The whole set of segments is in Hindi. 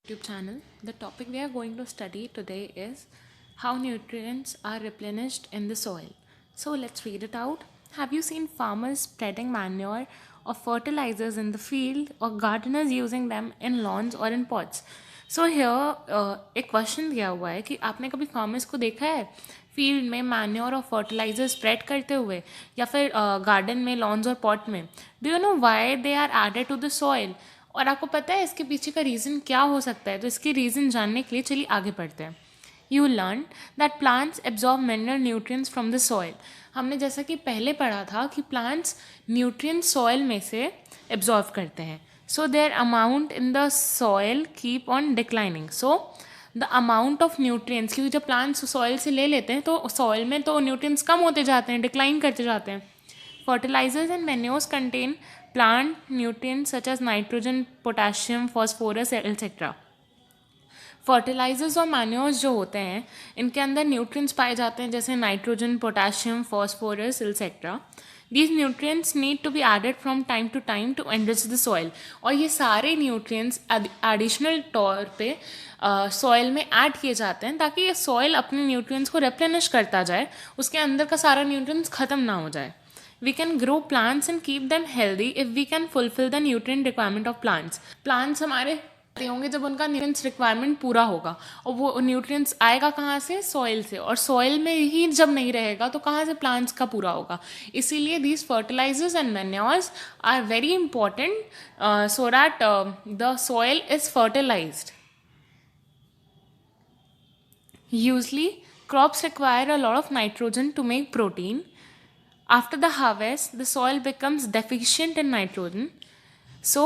YouTube channel. The topic we are going to study today is how nutrients are replenished in the soil. So let's read it out. Have you seen farmers spreading manure or fertilizers in the field or gardeners using them in lawns or in pots? So here एक क्वेश्चन दिया हुआ है कि आपने कभी फार्मर्स को देखा है फील्ड में मैन्योर और फर्टिलाइजर स्प्रेड करते हुए या फिर गार्डन में लॉन्स और पॉट में. Do you know why they are added to the soil? और आपको पता है इसके पीछे का रीज़न क्या हो सकता है? तो इसकी रीज़न जानने के लिए चलिए आगे बढ़ते हैं. You learn that plants absorb mineral nutrients from the soil. हमने जैसा कि पहले पढ़ा था कि प्लांट्स न्यूट्रिएंट्स सॉइल में से एब्जॉर्ब करते हैं. So their amount in the soil keep on declining. So the amount of nutrients, क्योंकि जब plants soil से ले लेते हैं तो soil में तो nutrients कम होते जाते हैं, decline करते जाते हैं. Fertilizers and manures contain plant nutrients such as nitrogen, potassium, phosphorus, etc. Fertilisers और मैन्योर्स जो होते हैं इनके अंदर न्यूट्रिएंट्स पाए जाते हैं जैसे nitrogen, potassium, phosphorus etcetera. These nutrients need to be added from time to time to enrich the soil. और ये सारे nutrients एडिशनल तौर पे सॉइल में ऐड किए जाते हैं ताकि ये सॉइल अपने nutrients को replenish करता जाए, उसके अंदर का सारा nutrients ख़त्म ना हो जाए. We can grow plants and keep them healthy if we can fulfill the nutrient requirement of plants. Plants हमारे होंगे जब उनका न्यूट्रिएंट्स रिक्वायरमेंट पूरा होगा, और वो न्यूट्रिएंट्स आएगा कहाँ से? सॉइल से. और सॉइल में ही जब नहीं रहेगा तो कहाँ से प्लांट्स का पूरा होगा? इसीलिए these fertilisers and manures are very important so that the soil is fertilised. Usually crops require a lot of nitrogen to make protein. After the harvest, the soil becomes deficient in nitrogen. So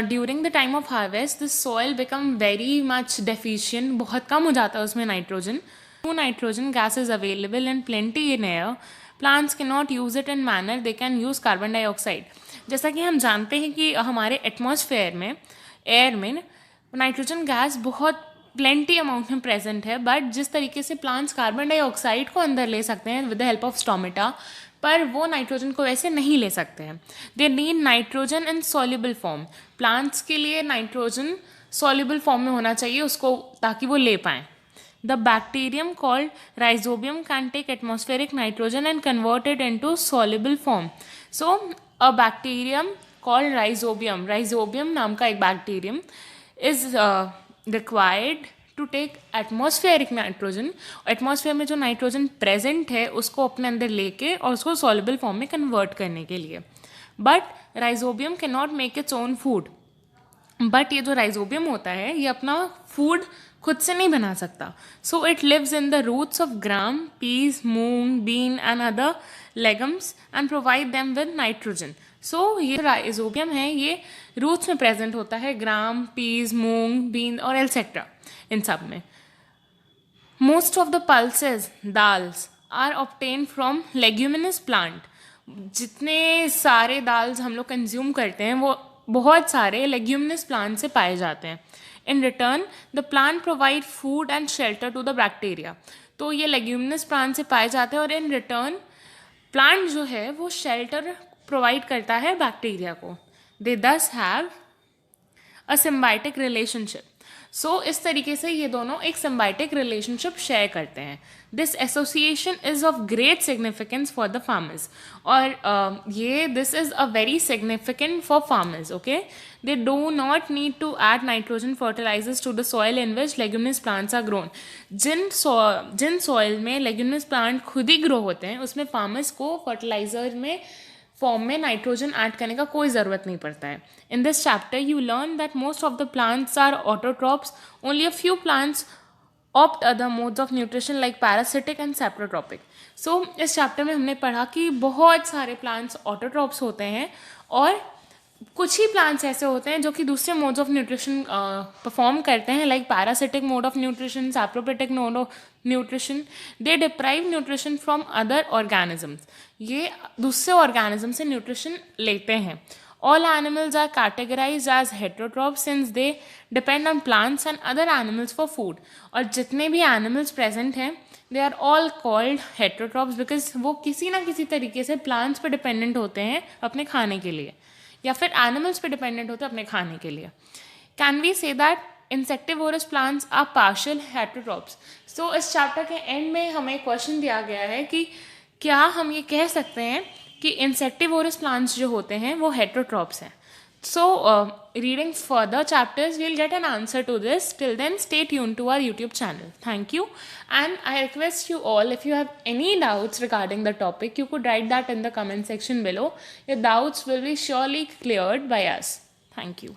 during the time of harvest, the soil become very much deficient. बहुत कम हो जाता है उसमें nitrogen. Nitrogen gas is available in plenty in air. Plants cannot use it in manner they can use carbon dioxide. जैसा कि हम जानते हैं कि हमारे एटमॉस्फेयर में, एयर में नाइट्रोजन गैस बहुत प्लेंटी अमाउंट में प्रेजेंट है, बट जिस तरीके से प्लांट्स कार्बन डाइऑक्साइड को अंदर ले सकते हैं with the help of stomata, पर वो नाइट्रोजन को वैसे नहीं ले सकते हैं. They need nitrogen in soluble form. Plants के लिए नाइट्रोजन सॉल्युबल फॉर्म में होना चाहिए उसको, ताकि वो ले पाएँ. The bacterium called rhizobium can take atmospheric nitrogen and convert it into soluble form. So a bacterium called rhizobium नाम का एक bacterium is required to take atmospheric nitrogen. Atmosphere में जो नाइट्रोजन प्रेजेंट है उसको अपने अंदर लेके और उसको सॉल्युबल फॉर्म में कन्वर्ट करने के लिए. But rhizobium can not make its own food. But ये जो राइजोबियम होता है ये अपना फूड खुद से नहीं बना सकता. So it lives in the roots of gram, peas, moong, bean and other legumes and provide them with nitrogen. So ये राइजोबियम है, ये रूट्स में प्रेजेंट होता है, ग्राम, पीस, मूंग, बीन और एटसेट्रा, इन सब में. Most of the pulses, dals, are obtained from leguminous plant. जितने सारे दाल्स हम लोग कंज्यूम करते हैं वो बहुत सारे लेग्यूमिनस प्लांट से पाए जाते हैं. In return the plant provide food and shelter to the bacteria. तो ये लेग्यूमिनस प्लांट से पाए जाते हैं और इन रिटर्न प्लांट जो है वो शेल्टर प्रोवाइड करता है बैक्टीरिया को. दे दस हैव अ सिम्बायोटिक रिलेशनशिप. सो इस तरीके से ये दोनों एक सिम्बायोटिक रिलेशनशिप शेयर करते हैं. This association is of great significance for the farmers. और ये this is a very significant for farmers. Okay, they do not need to add nitrogen fertilizers to the soil in which leguminous plants are grown. जिन सॉइल में लेग्यूमिनस प्लांट खुद ही ग्रो होते हैं उसमें फार्मर्स को फर्टिलाइजर में फॉर्म में नाइट्रोजन ऐड करने का कोई ज़रूरत नहीं पड़ता है. In this chapter you learn that most of the plants are autotrophs. Only a few plants opt other modes of nutrition like parasitic and saprotrophic. So इस चैप्टर में हमने पढ़ा कि बहुत सारे प्लांट्स ऑटोट्रॉप्स होते हैं और कुछ ही प्लांट्स ऐसे होते हैं जो कि दूसरे मोड्स ऑफ न्यूट्रिशन परफॉर्म करते हैं, like parasitic mode of nutrition, saprophytic mode of nutrition. They deprive nutrition from other organisms. ये दूसरे ऑर्गेनिज्म से न्यूट्रिशन लेते हैं. All animals are categorised as heterotrophs since they depend on plants and other animals for food. और जितने भी एनिमल्स प्रेजेंट हैं they are all called heterotrophs because वो किसी ना किसी तरीके से प्लांट्स पर डिपेंडेंट होते हैं अपने खाने के लिए, या फिर एनिमल्स पे डिपेंडेंट होते हैं अपने खाने के लिए. Can we say that insectivorous plants are partial heterotrophs. So इस चैप्टर के एंड में हमें क्वेश्चन दिया गया है कि क्या हम ये कह सकते हैं कि इंसेक्टिवोरस प्लांट्स जो होते हैं वो हेटरोट्रॉप्स हैं. So, reading further chapters, we'll get an answer to this. Till then, stay tuned to our YouTube channel. Thank you. And I request you all, if you have any doubts regarding the topic, you could write that in the comment section below. Your doubts will be surely cleared by us. Thank you.